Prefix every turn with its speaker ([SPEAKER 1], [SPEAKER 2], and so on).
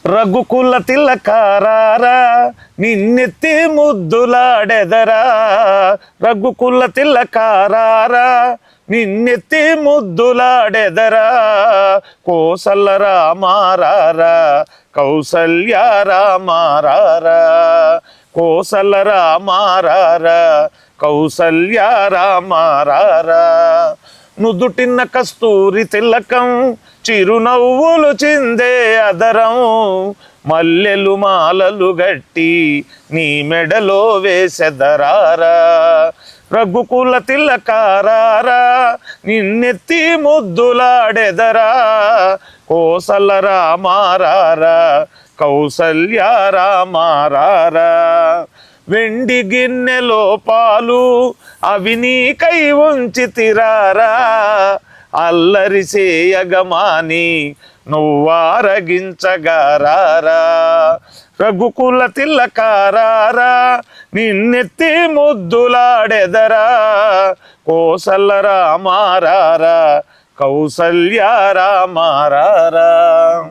[SPEAKER 1] రఘుకుల తిలకారారా నిన్నెత్తి ముద్దులాడెదరా. రఘుకుల తిలకారారా నిన్నెత్తి ముద్దులాడెదరా. కోసల రామారారా కౌసల్య రామారారా. కోసల రామారారా కౌసల్య రామారారా. నుదుటిన్న కస్తూరి తిలకం చిరునవ్వులు చిందే అదరం. మల్లెలు మాలలు గట్టి నీ మెడలో వేసెదరారా. రఘుకుల తిలకారారా నిన్నెత్తి ముద్దులాడెదరా. కోసల రామారారా కౌసల్య రామారారా. వెండి గిన్నెలో పాలు అవి నీకై ఉంచితిరారా. అల్లరి చేయగమాని నువ్వారగించగారారా. రఘుకుల తిలకారారా నిన్నెత్తి ముద్దులాడెదరా. కోసల రామారారా కౌసల్య రామారారా.